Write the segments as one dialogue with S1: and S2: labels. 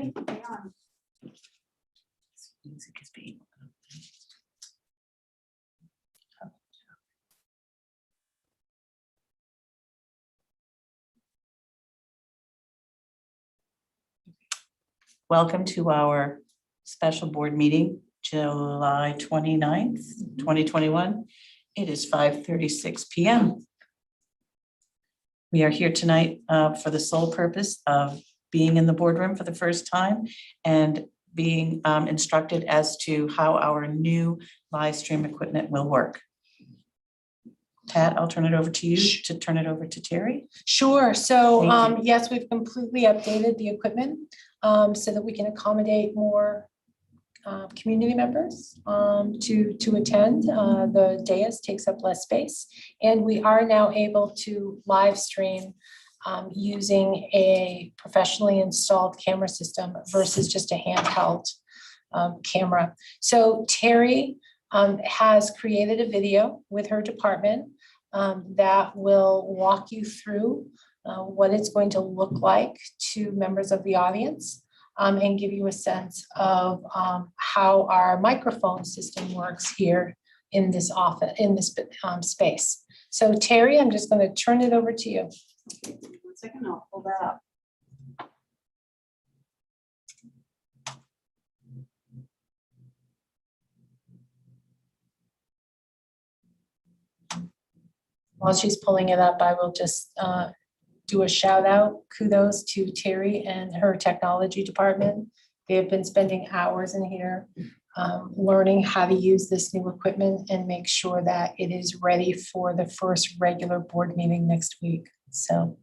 S1: Hey, hang on.
S2: Music is being. Welcome to our special board meeting, July 29th, 2021. It is 5:36 p.m. We are here tonight for the sole purpose of being in the boardroom for the first time and being instructed as to how our new live stream equipment will work. Pat, I'll turn it over to you to turn it over to Terry.
S3: Sure. So
S2: Thank
S3: yes, we've completely updated the equipment so that we can accommodate more community members to attend. The dais takes up less space, and we are now able to live stream using a professionally installed camera system versus just a handheld camera. So Terry has created a video with her department that will walk you through what it's going to look like to members of the audience and give you a sense of how our microphone system works here in this office, in this space. So Terry, I'm just going to turn it over to you.
S1: Okay, 1 second, I'll pull that up.
S3: While she's pulling it up, I will just do a shout out, kudos to Terry and her technology department. They have been spending hours in here learning how to use this new equipment and make sure that it is ready for the first regular board meeting next week. So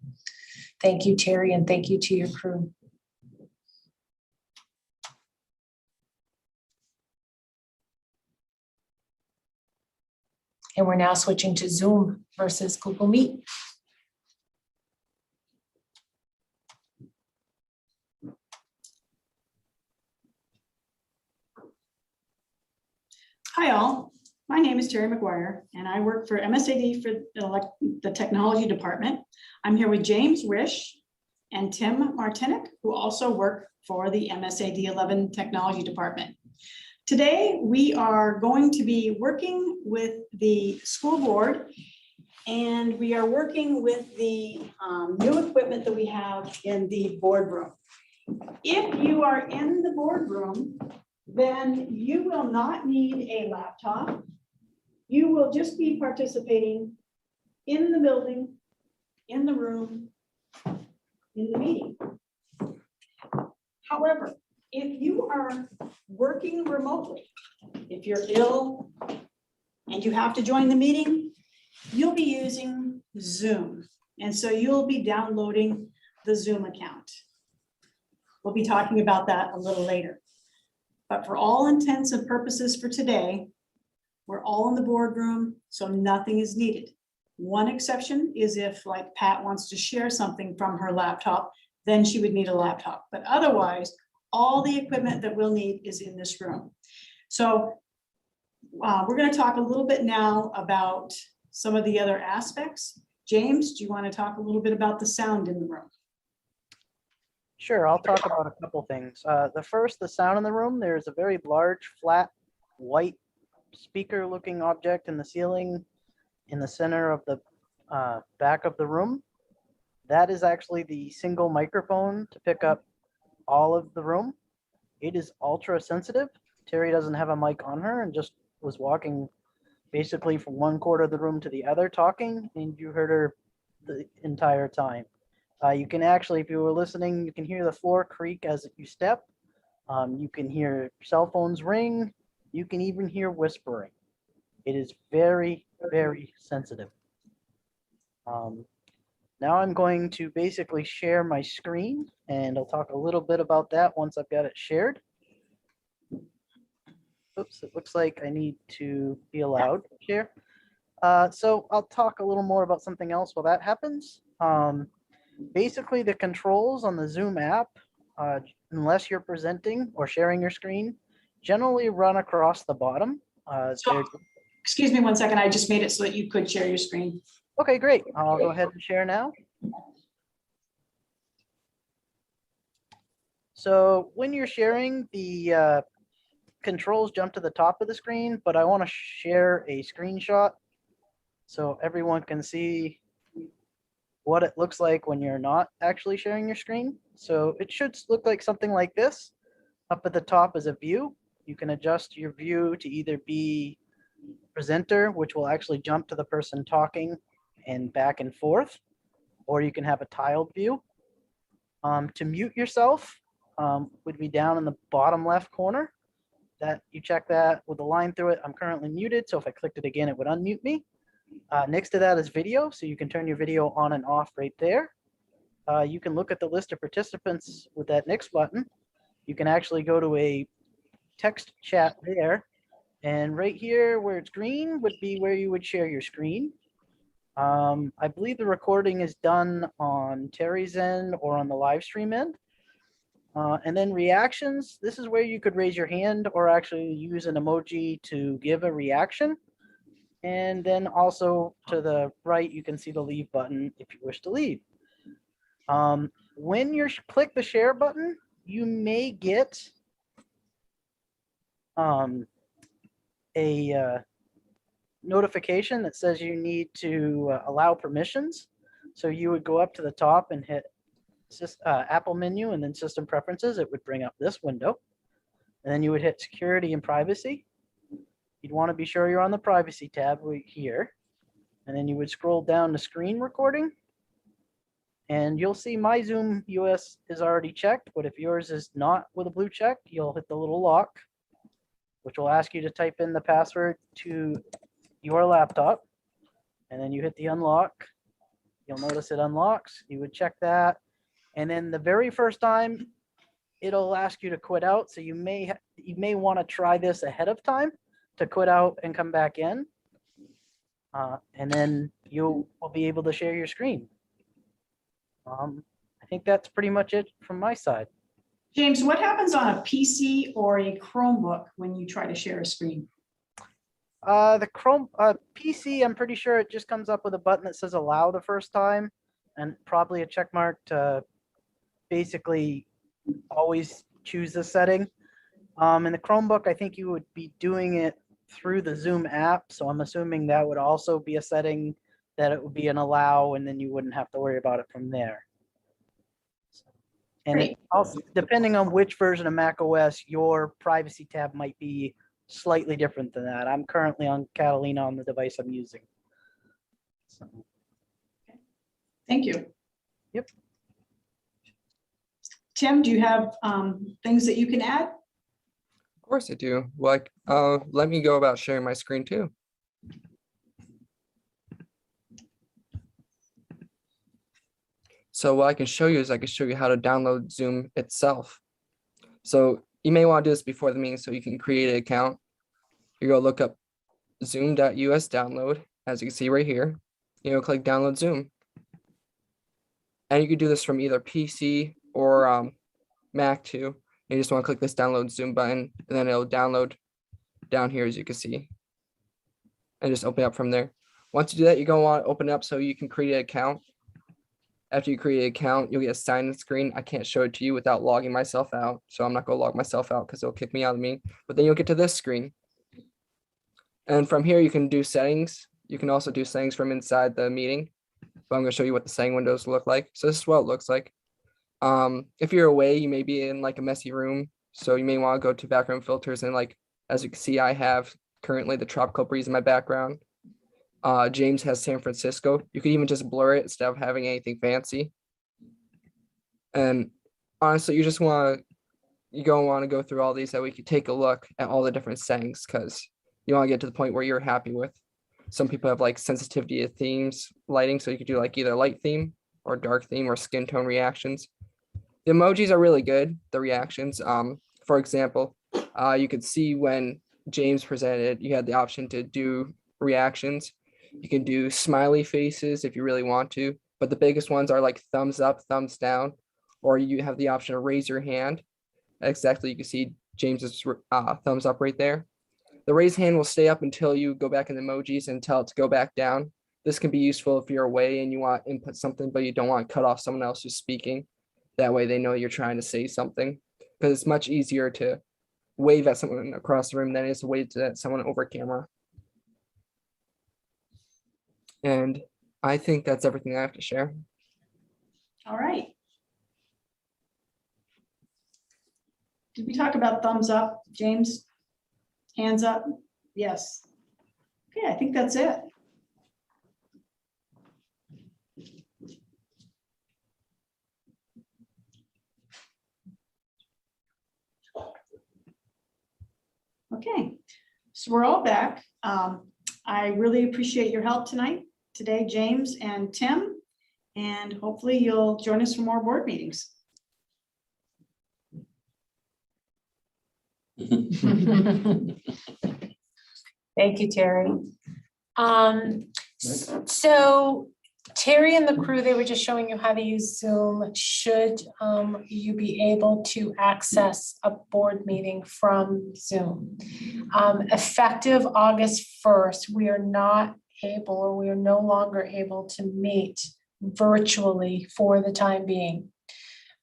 S3: thank you, Terry, and thank you to your crew. And we're now switching to Zoom versus Google Meet.
S1: Hi all, my name is Terry McGuire and I work for MSAD for the technology department. I'm here with James Risch and Tim Martinick, who also work for the MSAD11 technology department. Today, we are going to be working with the school board and we are working with the new equipment that we have in the boardroom. If you are in the boardroom, then you will not need a laptop. You will just be participating in the building, in the room, in the meeting. However, if you are working remotely, if you're ill and you have to join the meeting, you'll be using Zoom. And so you'll be downloading the Zoom account. We'll be talking about that a little later. But for all intents and purposes for today, we're all in the boardroom, so nothing is needed. One exception is if, like, Pat wants to share something from her laptop, then she would need a laptop. But otherwise, all the equipment that we'll need is in this room. So we're going to talk a little bit now about some of the other aspects. James, do you want to talk a little bit about the sound in the room?
S4: Sure, I'll talk about a couple things. The sound in the room. There's a very large, flat, white speaker-looking object in the ceiling in the center of the back of the room. That is actually the single microphone to pick up all of the room. It is ultra sensitive. Terry doesn't have a mic on her and just was walking basically from one quarter of the room to the other talking, and you heard her the entire time. You can actually, if you were listening, you can hear the floor creak as you step. You can hear cell phones ring. You can even hear whispering. It is very, very sensitive. Now I'm going to basically share my screen, and I'll talk a little bit about that once I've got it shared. Oops, it looks like I need to be allowed to share. So I'll talk a little more about something else while that happens. Basically, the controls on the Zoom app, unless you're presenting or sharing your screen, generally run across the bottom.
S1: Excuse me 1 second, I just made it so that you could share your screen.
S4: Okay, great. I'll go ahead and share now. So when you're sharing, the controls jump to the top of the screen, but I want to share a screenshot so everyone can see what it looks like when you're not actually sharing your screen. So it should look like something like this. Up at the top is a view. You can adjust your view to either be presenter, which will actually jump to the person talking and back and forth, or you can have a tiled view. To mute yourself would be down in the bottom left corner. That you check that with a line through it. I'm currently muted, so if I clicked it again, it would unmute me. Next to that is video, so you can turn your video on and off right there. You can look at the list of participants with that next button. You can actually go to a text chat there, and right here where it's green would be where you would share your screen. I believe the recording is done on Terry's end or on the live stream end. And then reactions, this is where you could raise your hand or actually use an emoji to give a reaction. And then also to the right, you can see the leave button if you wish to leave. When you click the share button, you may get a notification that says you need to allow permissions. So you would go up to the top and hit Apple menu and then system preferences. It would bring up this window. And then you would hit security and privacy. You'd want to be sure you're on the privacy tab right here. And then you would scroll down to screen recording. And you'll see my Zoom US is already checked, but if yours is not with a blue check, you'll hit the little lock, which will ask you to type in the password to your laptop. And then you hit the unlock. You'll notice it unlocks. You would check that. And then the very first time, it'll ask you to quit out. So you may want to try this ahead of time to quit out and come back in. And then you will be able to share your screen. I think that's pretty much it from my side.
S1: James, what happens on a PC or a Chromebook when you try to share a screen?
S4: The Chrome PC, I'm pretty sure it just comes up with a button that says allow the first time and probably a check mark to basically always choose this setting. In the Chromebook, I think you would be doing it through the Zoom app. So I'm assuming that would also be a setting that it would be an allow, and then you wouldn't have to worry about it from there. And it also, depending on which version of Mac OS, your privacy tab might be slightly different than that. I'm currently on Catalina on the device I'm using. So.
S1: Thank you.
S4: Yep.
S1: Tim, do you have things that you can add?
S5: Of course I do. Like, let me go about sharing my screen too. So what I can show you is I can show you how to download Zoom itself. So you may want to do this before the meeting so you can create an account. You go look up zoom.us download, as you can see right here. You know, click download Zoom. And you can do this from either PC or Mac too. You just want to click this download Zoom button, and then it'll download down here, as you can see, and just open up from there. Once you do that, you're going to want to open it up so you can create an account. After you create an account, you'll get a sign-in screen. I can't show it to you without logging myself out, so I'm not going to log myself out because it'll kick me out of the meeting. But then you'll get to this screen. And from here, you can do settings. You can also do settings from inside the meeting. But I'm going to show you what the setting windows look like. So this is what it looks like. If you're away, you may be in like a messy room. So you may want to go to background filters. And like, as you can see, I have currently the tropical breeze in my background. James has San Francisco. You could even just blur it instead of having anything fancy. And honestly, you just want to go through all these so we could take a look at all the different settings, because you want to get to the point where you're happy with. Some people have like sensitivity to themes, lighting, so you could do like either light theme or dark theme or skin tone reactions. The emojis are really good, the reactions. For example, you could see when James presented, you had the option to do reactions. You can do smiley faces if you really want to, but the biggest ones are like thumbs up, thumbs down, or you have the option to raise your hand. Exactly, you can see James's thumbs up right there. The raise hand will stay up until you go back in the emojis and tell it to go back down. This can be useful if you're away and you want to input something, but you don't want to cut off someone else who's speaking. That way they know you're trying to say something. because it's much easier to wave at someone across the room than it is to wave at someone over camera. And I think that's everything I have to share.
S1: All right. Did we talk about thumbs up, James? Hands up? Yes. Okay, I think that's it. Okay, so we're all back. I really appreciate your help today, James and Tim, and hopefully you'll join us for more board meetings.
S3: Thank you, Terry. So Terry and the crew, they were just showing you how to use Zoom. Should you be able to access a board meeting from Zoom? Effective August 1st, we are not able, or we are no longer able to meet virtually for the time being.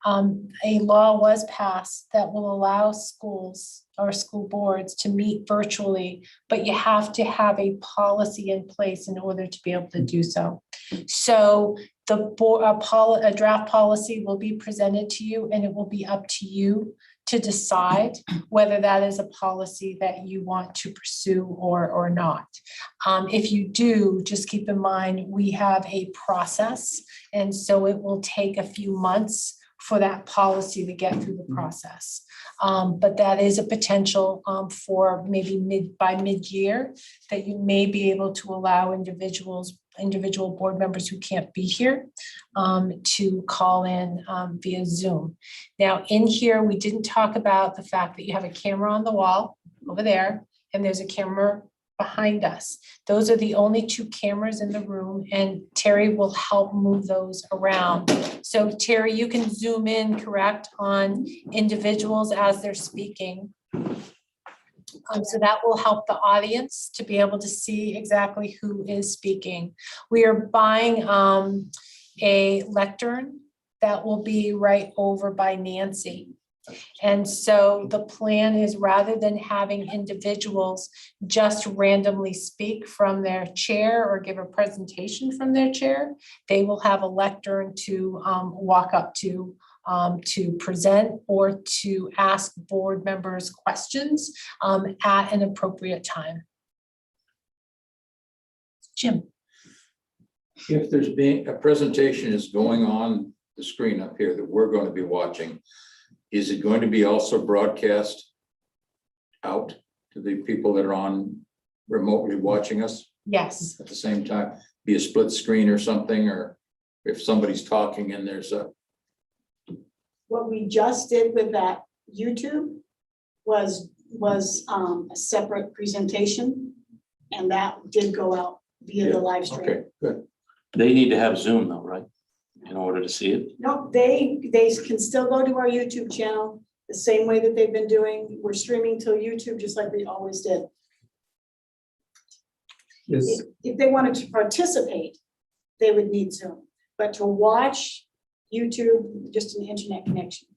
S3: A law was passed that will allow schools or school boards to meet virtually, but you have to have a policy in place in order to be able to do so. So the board, a draft policy will be presented to you, and it will be up to you to decide whether that is a policy that you want to pursue or not. If you do, just keep in mind, we have a process, and so it will take a few months for that policy to get through the process. But that is a potential for maybe by mid-year that you may be able to allow individual board members who can't be here to call in via Zoom. Now in here, we didn't talk about the fact that you have a camera on the wall over there, and there's a camera behind us. Those are the only two cameras in the room, and Terry will help move those around. So Terry, you can zoom in, correct, on individuals as they're speaking. So that will help the audience to be able to see exactly who is speaking. We are buying a lectern that will be right over by Nancy. And so the plan is, rather than having individuals just randomly speak from their chair or give a presentation from their chair, they will have a lectern to walk up to present or to ask board members questions at an appropriate time. Jim.
S6: If there's being a presentation is going on the screen up here that we're going to be watching, is it going to be also broadcast out to the people that are on remotely watching us
S3: Yes.
S6: at the same time? Be a split screen or something, or if somebody's talking and there's a.
S1: What we just did with that YouTube was a separate presentation, and that did go out via the live stream.
S6: Okay, good.
S7: They need to have Zoom though, right? In order to see it?
S1: No, they can still go to our YouTube channel the same way that they've been doing. We're streaming to YouTube just like we always did. If they wanted to participate, they would need Zoom, but to watch YouTube, just an internet connection.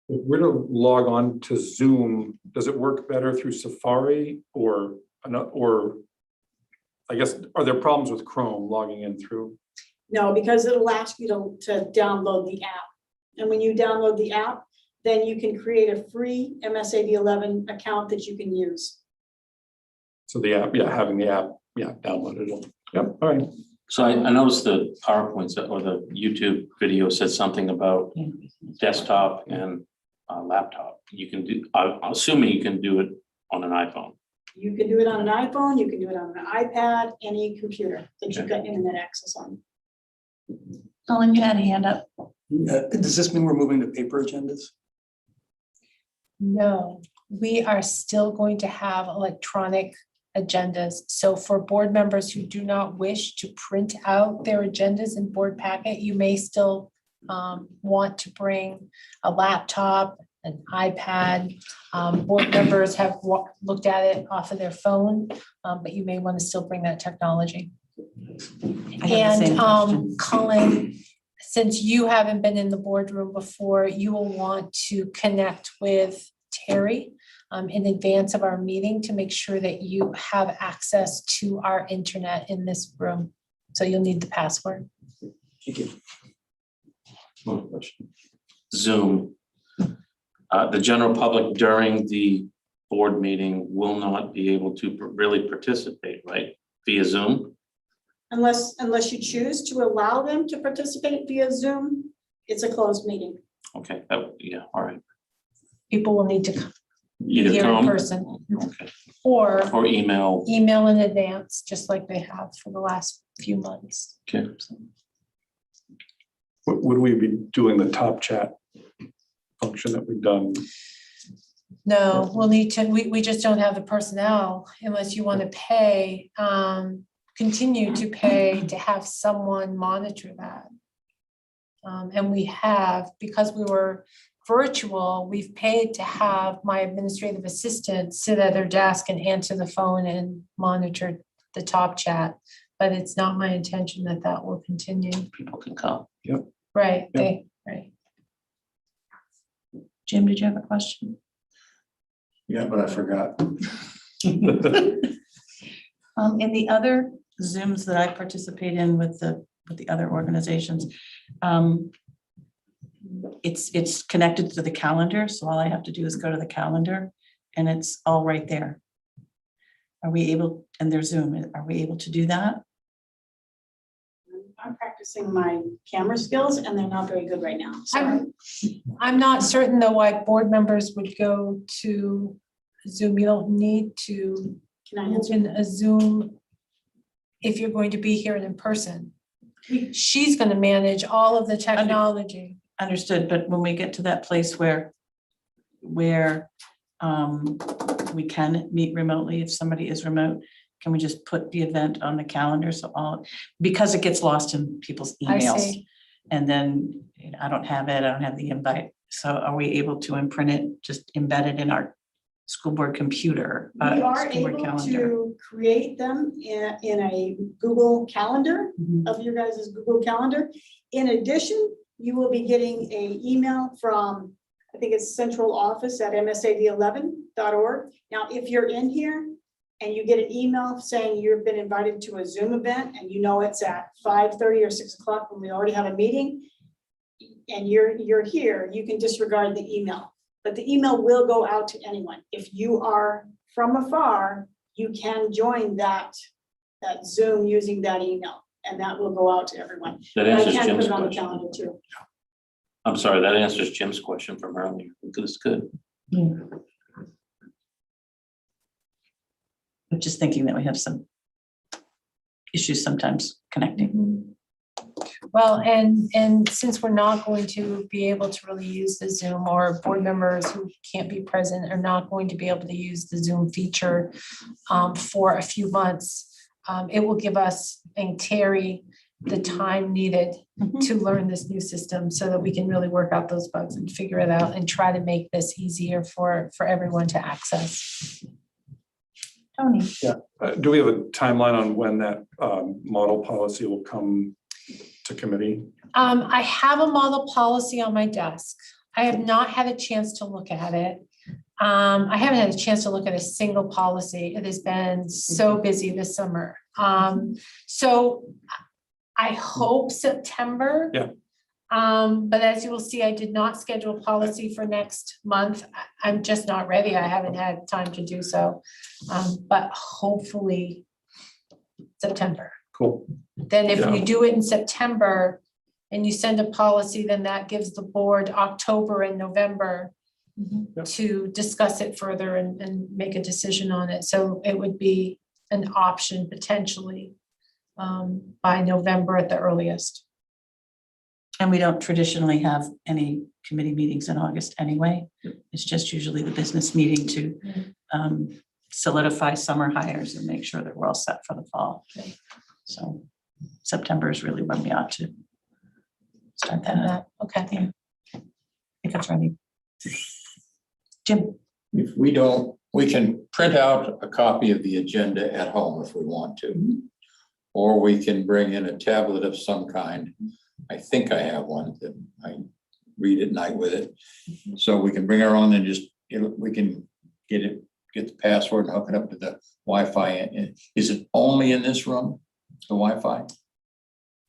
S8: If we're to log on to Zoom, does it work better through Safari or I guess, are there problems with Chrome logging in through?
S1: No, because it'll ask you to download the app. And when you download the app, then you can create a free MSAD11 account that you can use.
S8: So the app, having the app, downloaded. Yep, all right.
S7: So I noticed the PowerPoints or the YouTube video said something about desktop and laptop. You can do, I'm assuming you can do it on an iPhone.
S1: You can do it on an iPhone, you can do it on an iPad, any computer that you've got internet access on.
S2: Colin, you had a hand up.
S9: Does this mean we're moving to paper agendas?
S3: No, we are still going to have electronic agendas. So for board members who do not wish to print out their agendas in board packet, you may still want to bring a laptop, an iPad. Board members have looked at it off of their phone, but you may want to still bring that technology.
S2: I have the same
S3: And
S2: question.
S3: Colin, since you haven't been in the boardroom before, you will want to connect with Terry in advance of our meeting to make sure that you have access to our internet in this room. So you'll need the password.
S9: Thank you.
S8: One question.
S7: Zoom. The general public during the board meeting will not be able to really participate, right, via Zoom?
S1: Unless you choose to allow them to participate via Zoom, it's a closed meeting.
S7: Okay, yeah, all right.
S3: People will need to come
S7: Either
S3: here in
S7: come
S3: person
S7: okay,
S3: or
S7: or email.
S3: email in advance, just like they have for the last few months.
S7: Okay.
S8: Would we be doing the top chat function that we've done?
S3: No, we'll need to, we just don't have the personnel unless you want to pay, continue to pay to have someone monitor that. And we have, because we were virtual, we've paid to have my administrative assistant sit at their desk and answer the phone and monitor the top chat. But it's not my intention that that will continue.
S7: People can come.
S3: Right, right.
S2: Jim, did you have a question?
S9: Yeah, but I forgot.
S2: In the other Zooms that I participate in with the other organizations, it's connected to the calendar, so all I have to do is go to the calendar and it's all right there. Are we able, and there's Zoom, are we able to do that?
S1: I'm practicing my camera skills and they're not very good right now. Sorry.
S3: I'm not certain though why board members would go to Zoom. You don't need to
S1: Can I answer?
S3: open a Zoom if you're going to be here and in person. She's gonna manage all of the technology.
S2: Understood, but when we get to that place where we can meet remotely, if somebody is remote, can we just put the event on the calendar? So because it gets lost in people's
S3: I
S2: emails.
S3: see.
S2: And then I don't have it, I don't have the invite. So are we able to imprint it, just embed it in our school board computer?
S1: We are
S2: school board
S1: able
S2: calendar?
S1: to create them in a Google Calendar,
S2: Mhm.
S1: of your guys' Google Calendar. In addition, you will be getting an email from, I think it's central office at MSAD11.org. Now, if you're in here and you get an email saying you've been invited to a Zoom event and you know it's at 5:30 or 6 o'clock when we already have a meeting, and you're here, you can disregard the email. But the email will go out to anyone. If you are from afar, you can join that Zoom using that email, and that will go out to everyone.
S7: That
S1: I
S7: answers
S1: can put
S7: Jim's
S1: it on the
S7: question.
S1: calendar too.
S7: I'm sorry, that answers Jim's question from earlier. It's good.
S2: I'm just thinking that we have some issues sometimes connecting.
S3: Well, and since we're not going to be able to really use the Zoom, or board members who can't be present are not going to be able to use the Zoom feature for a few months, it will give us and Terry the time needed to learn this new system so that we can really work out those bugs and figure it out and try to make this easier for everyone to access.
S2: Tony,
S8: Do we have a timeline on when that model policy will come to committee?
S3: I have a model policy on my desk. I have not had a chance to look at it. I haven't had a chance to look at a single policy. It has been so busy this summer. So I hope September.
S8: Yeah.
S3: But as you will see, I did not schedule policy for next month. I'm just not ready. I haven't had time to do so. But hopefully September.
S8: Cool.
S3: Then if
S8: Yeah.
S3: you do it in September and you send a policy, then that gives the board October and November
S8: Yep.
S3: to discuss it further and make a decision on it. So it would be an option potentially by November at the earliest.
S2: and we don't traditionally have any committee meetings in August anyway. It's just usually the business meeting to solidify summer hires and make sure that we're all set for the fall. So September is really when we ought to start that up.
S3: Okay.
S2: I think it's ready. Jim,
S6: If we don't, we can print out a copy of the agenda at home if we want to. Or we can bring in a tablet of some kind I think I have one that I read at night with it. So we can bring our own and just, we can get the password and hook it up to the Wi-Fi. And is it only in this room, the Wi-Fi?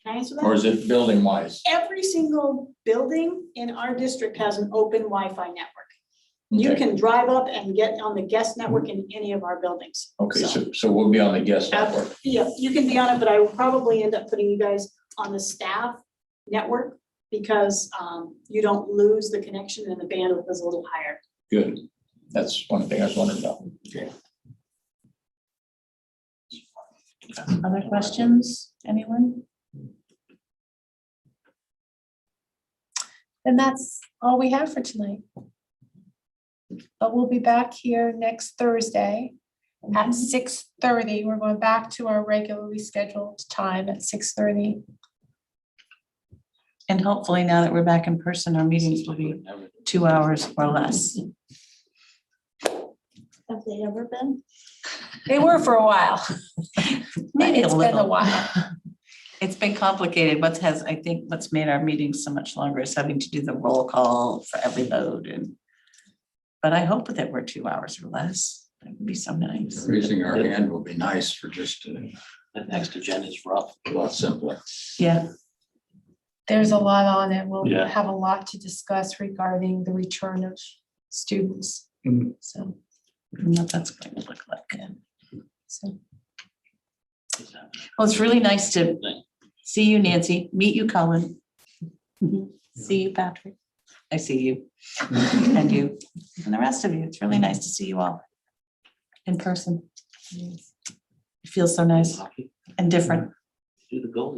S1: Can I answer that?
S6: Or is it building wise?
S1: Every single building in our district has an open Wi-Fi network. You
S6: Okay.
S1: can drive up and get on the guest network in any of our buildings.
S6: Okay, so we'll be on the guest network.
S1: Yeah, you can be on it, but I will probably end up putting you guys on the staff network because you don't lose the connection and the bandwidth is a little higher.
S6: Good. That's one thing I was wondering about. Okay.
S2: Other questions, anyone?
S3: And that's all we have for tonight. But we'll be back here next Thursday at 6:30. We're going back to our regularly scheduled time at 6:30.
S2: And hopefully now that we're back in person, our meetings will be 2 hours or less.
S1: Have they ever been?
S3: They were for a while.
S2: Maybe
S3: It's been a
S2: little.
S3: while.
S2: It's been complicated. I think what's made our meetings so much longer is having to do the roll call for every vote but I hope that we're 2 hours or less. That would be so nice.
S6: Raising our hand will be nice for just
S7: The next agenda is rough.
S6: a lot simpler.
S2: Yeah,
S3: There's a lot on it. We'll
S7: Yeah.
S3: have a lot to discuss regarding the return of students.
S8: Mhm.
S3: So,
S2: I don't know what that's going to look like.
S3: so
S2: Well, it's really nice to see you, Nancy, meet you, Colin. See you, Patrick. I see you and you and the rest of you. It's really nice to see you all in person. It feels so nice and different.
S7: Do the goal.